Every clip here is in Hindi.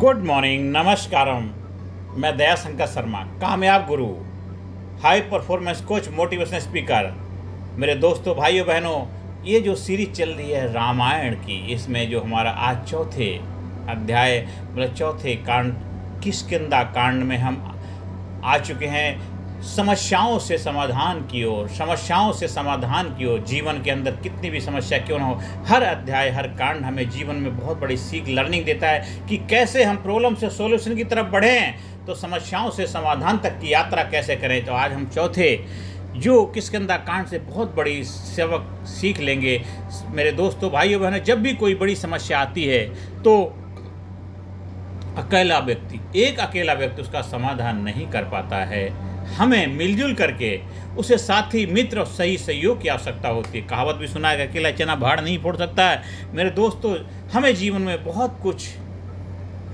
Good morning, नमस्कारम। मैं दया शंकर शर्मा, कामयाब गुरु, high performance coach, motivational speaker. मेरे दोस्तों, भाइयों बहनों, ये जो सीरीज चल रही है रामायण की, इसमें जो हमारा आज चौथे अध्याय मतलब चौथे कांड किष्किंधा कांड में हम आ चुके हैं। समस्याओं से समाधान की ओर, समस्याओं से समाधान की ओर। जीवन के अंदर कितनी भी समस्या क्यों ना हो, हर अध्याय, हर कांड हमें जीवन में बहुत बड़ी सीख, लर्निंग देता है कि कैसे हम प्रॉब्लम से सॉल्यूशन की तरफ बढ़ें, तो समस्याओं से समाधान तक की यात्रा कैसे करें। तो आज हम चौथे जो किष्किंधा कांड से बहुत बड़ी सबक सीख लेंगे। मेरे दोस्तों, भाइयों बहनों, जब भी कोई बड़ी समस्या आती है तो एक अकेला व्यक्ति उसका समाधान नहीं कर पाता है। हमें मिलजुल करके उसे साथी, मित्र और सही सहयोग की आवश्यकता होती है। कहावत भी सुना है कि अकेला चना भाड़ नहीं फोड़ सकता है। मेरे दोस्तों, हमें जीवन में बहुत कुछ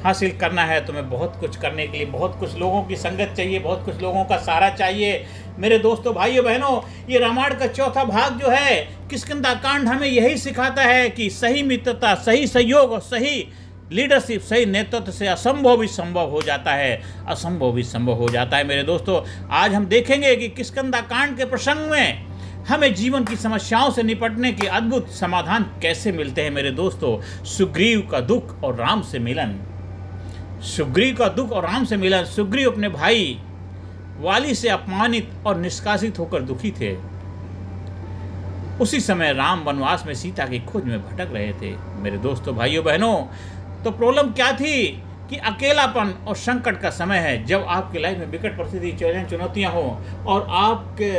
हासिल करना है तो हमें बहुत कुछ करने के लिए बहुत कुछ लोगों की संगत चाहिए, बहुत कुछ लोगों का सहारा चाहिए। मेरे दोस्तों, भाइयों बहनों, ये रामायण का चौथा भाग जो है किष्किंधा कांड हमें यही सिखाता है कि सही मित्रता, सही सहयोग और सही लीडरशिप, सही नेतृत्व से असंभव भी संभव हो जाता है, असंभव भी संभव हो जाता है। मेरे दोस्तों, आज हम देखेंगे कि किष्किंधा कांड के प्रसंग में हमें जीवन की समस्याओं से निपटने के अद्भुत समाधान कैसे मिलते हैं। मेरे दोस्तों, सुग्रीव का दुख और राम से मिलन। सुग्रीव का दुख और राम से मिलन। सुग्रीव अपने भाई वाली से अपमानित और निष्कासित होकर दुखी थे। उसी समय राम वनवास में सीता की खोज में भटक रहे थे। मेरे दोस्तों, भाइयों बहनों, तो प्रॉब्लम क्या थी कि अकेलापन और संकट का समय है। जब आपकी लाइफ में विकट परिस्थिति, चैलेंज, चुनौतियां हो और आपके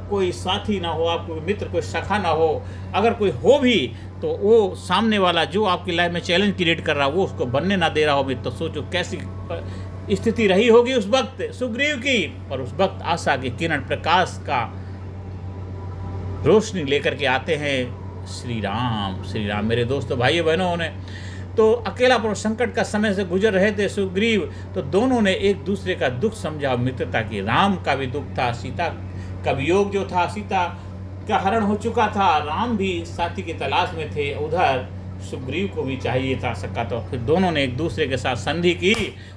कोई साथी ना हो, आपको मित्र, कोई सखा ना हो, अगर कोई हो भी तो वो सामने वाला जो आपकी लाइफ में चैलेंज क्रिएट कर रहा हो वो उसको बनने ना दे रहा हो, तो सोचो कैसी स्थिति रही होगी उस वक्त सुग्रीव की। पर उस वक्त आशा के किरण, प्रकाश का रोशनी लेकर के आते हैं श्री राम। श्री राम, मेरे दोस्तों, भाइयों बहनों, ने तो अकेलापन और संकट का समय से गुजर रहे थे सुग्रीव। तो दोनों ने एक दूसरे का दुख समझा, मित्रता की। राम का भी दुख था, सीता का वियोग जो था, सीता का हरण हो चुका था, राम भी साथी की तलाश में थे, उधर सुग्रीव को भी चाहिए था सका। तो फिर दोनों ने एक दूसरे के साथ संधि की।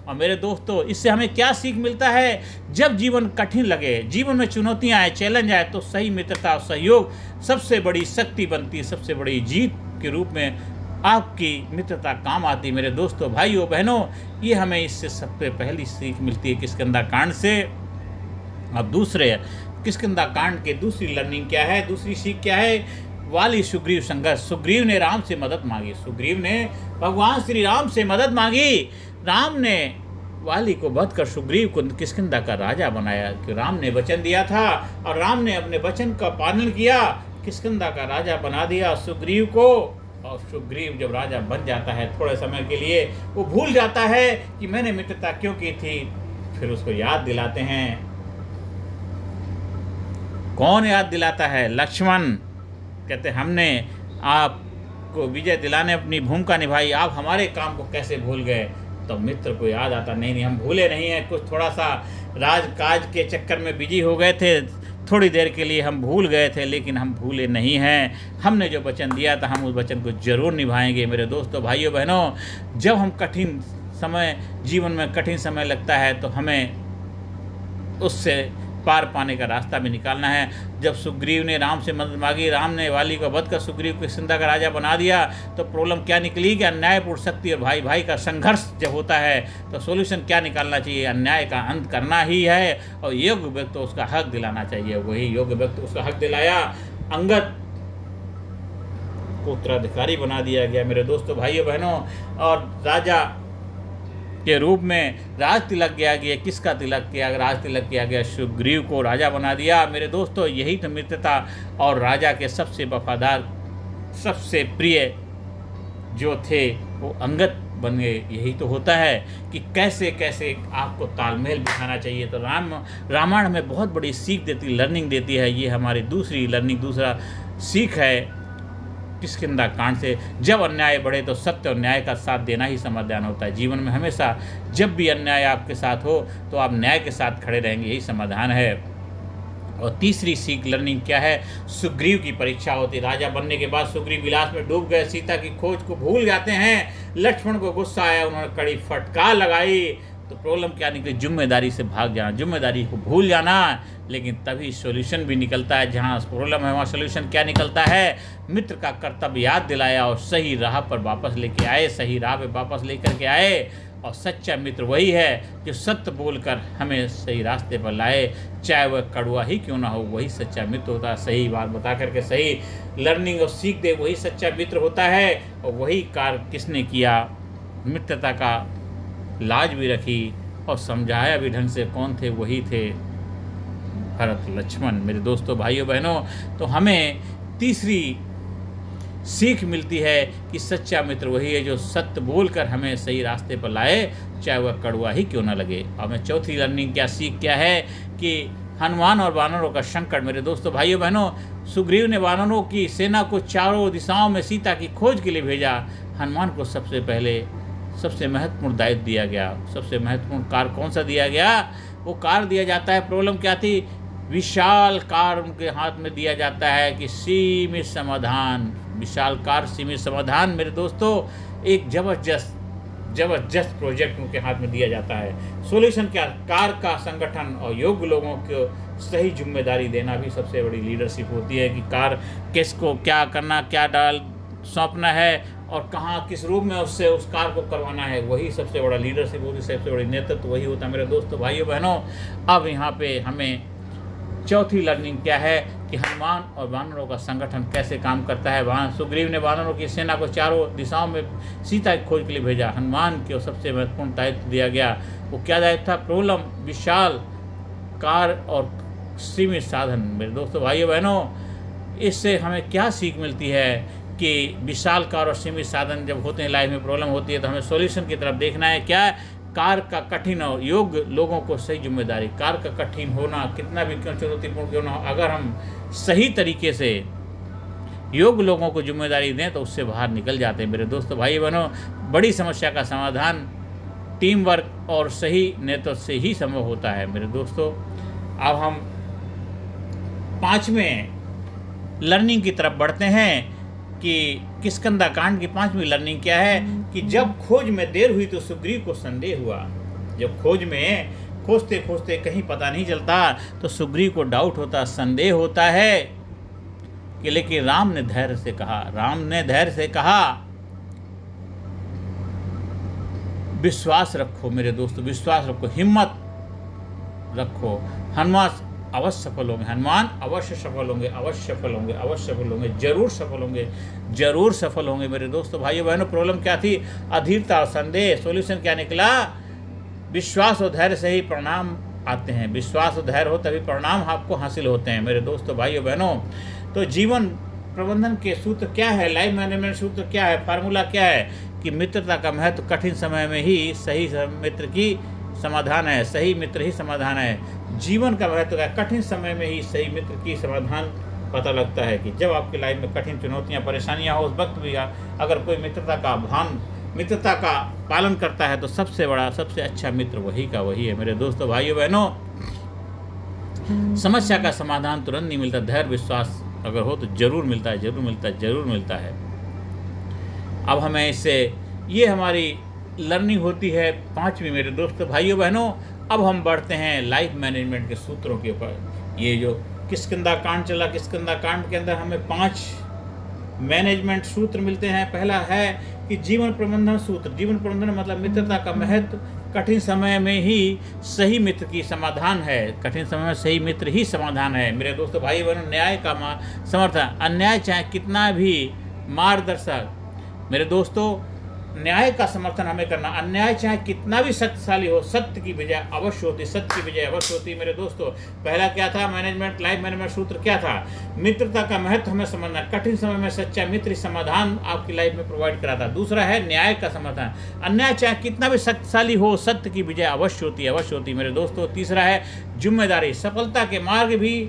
और मेरे दोस्तों, इससे हमें क्या सीख मिलता है? जब जीवन कठिन लगे, जीवन में चुनौतियां आए, चैलेंज आए, तो सही मित्रता और सहयोग सबसे बड़ी शक्ति बनती है, सबसे बड़ी जीत के रूप में आपकी मित्रता काम आती। मेरे दोस्तों, भाइयों बहनों, ये हमें इससे सबसे पहली सीख मिलती है किष्किंधा कांड से। अब दूसरे किष्किंधा कांड के दूसरी लर्निंग क्या है, दूसरी सीख क्या है? वाली सुग्रीव संघर्ष। सुग्रीव ने राम से मदद मांगी। सुग्रीव ने भगवान श्री राम से मदद मांगी। राम ने वाली को वध कर सुग्रीव को किष्किंधा का राजा बनाया, कि राम ने वचन दिया था और राम ने अपने वचन का पालन किया, किष्किंधा का राजा बना दिया सुग्रीव को। और सुग्रीव जब राजा बन जाता है, थोड़े समय के लिए वो भूल जाता है कि मैंने मित्रता क्यों की थी। फिर उसको याद दिलाते हैं। कौन याद दिलाता है? लक्ष्मण कहते, हमने आपको विजय दिलाने अपनी भूमिका निभाई, आप हमारे काम को कैसे भूल गए? तो मित्र को याद आता, नहीं, हम भूले नहीं हैं, कुछ थोड़ा सा राजकाज के चक्कर में बिजी हो गए थे, थोड़ी देर के लिए हम भूल गए थे, लेकिन हम भूले नहीं हैं। हमने जो वचन दिया था, हम उस वचन को जरूर निभाएंगे। मेरे दोस्तों, भाइयों बहनों, जब हम कठिन समय, जीवन में कठिन समय लगता है तो हमें उससे पार पाने का रास्ता भी निकालना है। जब सुग्रीव ने राम से मदद मांगी, राम ने वाली को वध कर सुग्रीव को किष्किंधा का राजा बना दिया, तो प्रॉब्लम क्या निकली कि अन्यायपूर्ण शक्ति और भाई भाई का संघर्ष जब होता है तो सॉल्यूशन क्या निकालना चाहिए? अन्याय का अंत करना ही है और योग्य व्यक्ति उसका हक दिलाना चाहिए। वही योग्य व्यक्ति उसका हक दिलाया। अंगद को उत्तराधिकारी बना दिया गया। मेरे दोस्तों, भाइयों बहनों, और राजा के रूप में राज तिलक किया गया। किसका तिलक किया? राज तिलक किया गया, सुग्रीव को राजा बना दिया। मेरे दोस्तों, यही तो मित्रता और राजा के सबसे वफादार, सबसे प्रिय जो थे वो अंगद बन गए। यही तो होता है कि कैसे कैसे आपको तालमेल बिठाना चाहिए। तो रामायण में बहुत बड़ी सीख देती, लर्निंग देती है। ये हमारी दूसरी लर्निंग, दूसरा सीख है किष्किंधा कांड से। जब अन्याय बढ़े तो सत्य और न्याय का साथ देना ही समाधान होता है। जीवन में हमेशा जब भी अन्याय आपके साथ हो तो आप न्याय के साथ खड़े रहेंगे, यही समाधान है। और तीसरी सीख लर्निंग क्या है? सुग्रीव की परीक्षा होती। राजा बनने के बाद सुग्रीव विलास में डूब गए, सीता की खोज को भूल जाते हैं, लक्ष्मण को गुस्सा आया, उन्होंने कड़ी फटकार लगाई। तो प्रॉब्लम क्या निकली? जिम्मेदारी से भाग जाना, जिम्मेदारी को भूल जाना। लेकिन तभी सॉल्यूशन भी निकलता है। जहाँ प्रॉब्लम है वहाँ सॉल्यूशन क्या निकलता है? मित्र का कर्तव्य याद दिलाया और सही राह पर वापस लेके आए, सही राह पे वापस लेकर के आए। और सच्चा मित्र वही है जो सत्य बोलकर हमें सही रास्ते पर लाए, चाहे वह कड़वा ही क्यों ना हो, वही सच्चा मित्र होता है। सही बात बता करके सही लर्निंग और सीख दे, वही सच्चा मित्र होता है। और वही कार्य किसने किया? मित्रता का लाज भी रखी और समझाया भी ढंग से। कौन थे? वही थे भरत लक्ष्मण। मेरे दोस्तों, भाइयों बहनों, तो हमें तीसरी सीख मिलती है कि सच्चा मित्र वही है जो सत्य बोलकर हमें सही रास्ते पर लाए, चाहे वह कड़वा ही क्यों ना लगे। और मैं चौथी लर्निंग क्या सीख क्या है कि हनुमान और वानरों का संकट। मेरे दोस्तों, भाइयों बहनों, सुग्रीव ने वानरों की सेना को चारों दिशाओं में सीता की खोज के लिए भेजा। हनुमान को सबसे पहले सबसे महत्वपूर्ण दायित्व दिया गया। सबसे महत्वपूर्ण कार्य कौन सा दिया गया? वो कार्य दिया जाता है, प्रॉब्लम क्या थी? विशाल कार्य उनके हाथ में दिया जाता है कि सीमित समाधान, विशाल कार्य सीमित समाधान। मेरे दोस्तों, एक जबरदस्त प्रोजेक्ट उनके हाथ में दिया जाता है। सॉल्यूशन क्या? कार्य का संगठन और योग्य लोगों को सही जिम्मेदारी देना भी सबसे बड़ी लीडरशिप होती है कि कार्य किसको क्या करना, क्या डाल सौंपना है और कहाँ किस रूप में उससे उस कार्य को करवाना है। वही सबसे बड़ा लीडरशिप होती है, सबसे बड़ी नेतृत्व वही होता है। मेरे दोस्तों, भाइयों बहनों, अब यहाँ पे हमें चौथी लर्निंग क्या है कि हनुमान और वानरों का संगठन कैसे काम करता है। वहाँ सुग्रीव ने वानरों की सेना को चारों दिशाओं में सीता की खोज के लिए भेजा। हनुमान को सबसे महत्वपूर्ण दायित्व दिया गया। वो क्या दायित्व था? प्रॉब्लम, विशाल कार्य और सीमित साधन। मेरे दोस्तों, भाइयों बहनों, इससे हमें क्या सीख मिलती है कि विशाल कार्य और सीमित साधन जब होते हैं, लाइफ में प्रॉब्लम होती है, तो हमें सॉल्यूशन की तरफ देखना है। क्या? कार्य का कठिन और योग्य लोगों को सही जिम्मेदारी। कार्य का कठिन होना कितना भी क्यों चुनौतीपूर्ण क्यों ना हो, अगर हम सही तरीके से योग्य लोगों को जिम्मेदारी दें तो उससे बाहर निकल जाते हैं। मेरे दोस्तों, भाई बहनों, बड़ी समस्या का समाधान टीम वर्क और सही नेतृत्व से ही संभव होता है। मेरे दोस्तों, अब हम पांचवें लर्निंग की तरफ बढ़ते हैं कि किष्किंधा कांड की पांचवी लर्निंग क्या है कि जब खोज में देर हुई तो सुग्रीव को संदेह हुआ। जब खोज में खोजते खोजते कहीं पता नहीं चलता तो सुग्रीव को डाउट होता, संदेह होता है कि लेकिन राम ने धैर्य से कहा विश्वास रखो। मेरे दोस्तों, विश्वास रखो, हिम्मत रखो। हनुमान अवश्य सफल होंगे, हनुमान अवश्य सफल होंगे, अवश्य सफल होंगे, अवश्य सफल होंगे, जरूर सफल होंगे, जरूर सफल होंगे। मेरे दोस्तों, भाइयों बहनों, प्रॉब्लम क्या थी? अधीरता और संदेह। सॉल्यूशन क्या निकला? विश्वास और धैर्य से ही परिणाम आते हैं। विश्वास और धैर्य हो तभी परिणाम आपको हासिल होते हैं। मेरे दोस्तों, भाइयों बहनों, तो जीवन प्रबंधन के सूत्र क्या है? लाइफ मैनेजमेंट सूत्र क्या है? फार्मूला क्या है कि मित्रता का महत्व कठिन समय में ही सही मित्र की समाधान है, सही मित्र ही समाधान है। जीवन का महत्व है, कठिन समय में ही सही मित्र की समाधान पता लगता है कि जब आपकी लाइफ में कठिन चुनौतियां परेशानियां हो, उस वक्त भी अगर कोई मित्रता का पालन करता है तो सबसे बड़ा सबसे अच्छा मित्र वही का वही है। मेरे दोस्तों, भाइयों बहनों, समस्या का समाधान तुरंत नहीं मिलता, धैर्य विश्वास अगर हो तो जरूर मिलता है, जरूर मिलता है, जरूर मिलता है। अब हमें इससे ये हमारी लर्निंग होती है पांचवी। मेरे दोस्तों, भाइयों बहनों, अब हम बढ़ते हैं लाइफ मैनेजमेंट के सूत्रों के ऊपर। ये जो किष्किंधा कांड चला, किष्किंधा कांड के अंदर हमें 5 मैनेजमेंट सूत्र मिलते हैं। पहला है कि जीवन प्रबंधन सूत्र। जीवन प्रबंधन मतलब मित्रता का महत्व कठिन समय में ही सही मित्र की समाधान है, कठिन समय में सही मित्र ही समाधान है। मेरे दोस्तों, भाई बहनों, न्याय का समर्थन, अन्याय चाहे कितना भी मार्गदर्शक, मेरे दोस्तों, न्याय का समर्थन हमें करना। अन्याय चाहे कितना भी शक्तिशाली हो, सत्य की विजय अवश्य होती, सत्य की विजय अवश्य होती। मेरे दोस्तों, पहला क्या था? मैनेजमेंट लाइफ मैनेजमेंट सूत्र क्या था? मित्रता का महत्व हमें समझना, कठिन समय में सच्चा मित्र समाधान आपकी लाइफ में प्रोवाइड कराता। दूसरा है न्याय का समर्थन, अन्याय चाहे कितना भी शक्तिशाली हो, सत्य की विजय अवश्य होती, अवश्य होती। मेरे दोस्तों, तीसरा है जिम्मेदारी। सफलता के मार्ग भी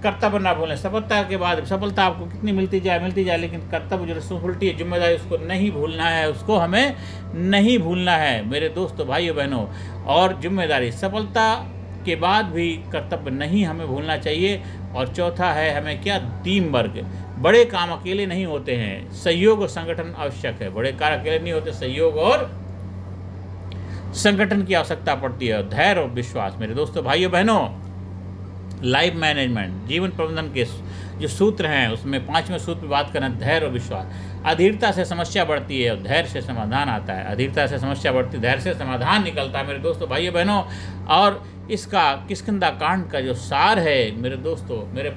कर्तव्य ना भूलें। सफलता के बाद सफलता आपको कितनी मिलती जाए, लेकिन कर्तव्य जो रिस्पॉन्सिबिलिटी है, जिम्मेदारी, उसको नहीं भूलना है, उसको हमें नहीं भूलना है। मेरे दोस्तों, भाइयों बहनों, और जिम्मेदारी, सफलता के बाद भी कर्तव्य नहीं हमें भूलना चाहिए। और चौथा है हमें क्या? Team work. बड़े काम अकेले नहीं होते हैं, सहयोग और संगठन आवश्यक है। बड़े कार्य अकेले नहीं होते, सहयोग और संगठन की आवश्यकता पड़ती है। धैर्य और विश्वास। मेरे दोस्तों भाइयों बहनों, लाइफ मैनेजमेंट, जीवन प्रबंधन के जो सूत्र हैं उसमें 5वें सूत्र पर बात करें, धैर्य और विश्वास। अधीरता से समस्या बढ़ती है और धैर्य से समाधान आता है। अधीरता से समस्या बढ़ती है, धैर्य से समाधान निकलता है मेरे दोस्तों भाइयों बहनों। और इसका किष्किंधा कांड का जो सार है मेरे दोस्तों, मेरे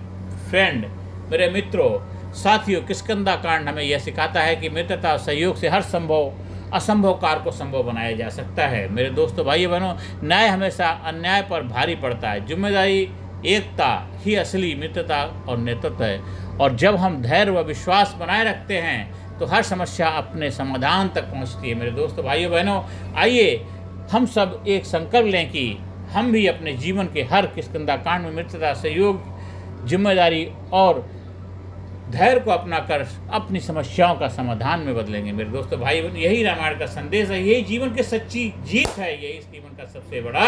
फ्रेंड, मेरे मित्रों, साथियों, किष्किंधा कांड हमें यह सिखाता है कि मित्रता और सहयोग से हर संभव असंभव कार्य को संभव बनाया जा सकता है। मेरे दोस्तों भाइयों बहनों, न्याय हमेशा अन्याय पर भारी पड़ता है। जिम्मेदारी, एकता ही असली मित्रता और नेतृत्व है। और जब हम धैर्य व विश्वास बनाए रखते हैं तो हर समस्या अपने समाधान तक पहुंचती है। मेरे दोस्तों भाइयों बहनों, आइए हम सब एक संकल्प लें कि हम भी अपने जीवन के हर किष्किंधा कांड में मित्रता, सहयोग, जिम्मेदारी और धैर्य को अपनाकर अपनी समस्याओं का समाधान में बदलेंगे। मेरे दोस्तों भाई बहनों, यही रामायण का संदेश है, यही जीवन की सच्ची जीत है, यही इस जीवन का सबसे बड़ा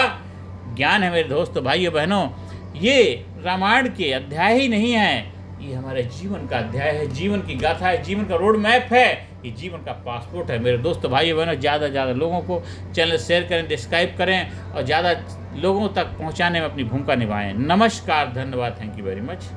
ज्ञान है। मेरे दोस्तों भाइयों बहनों, ये रामायण के अध्याय ही नहीं है, ये हमारे जीवन का अध्याय है, जीवन की गाथा है, जीवन का रोड मैप है, ये जीवन का पासपोर्ट है। मेरे दोस्तों भाइयों बहनों, ज़्यादा से ज़्यादा लोगों को चैनल शेयर करें, सब्सक्राइब करें और ज़्यादा लोगों तक पहुँचाने में अपनी भूमिका निभाएं। नमस्कार, धन्यवाद, थैंक यू वेरी मच।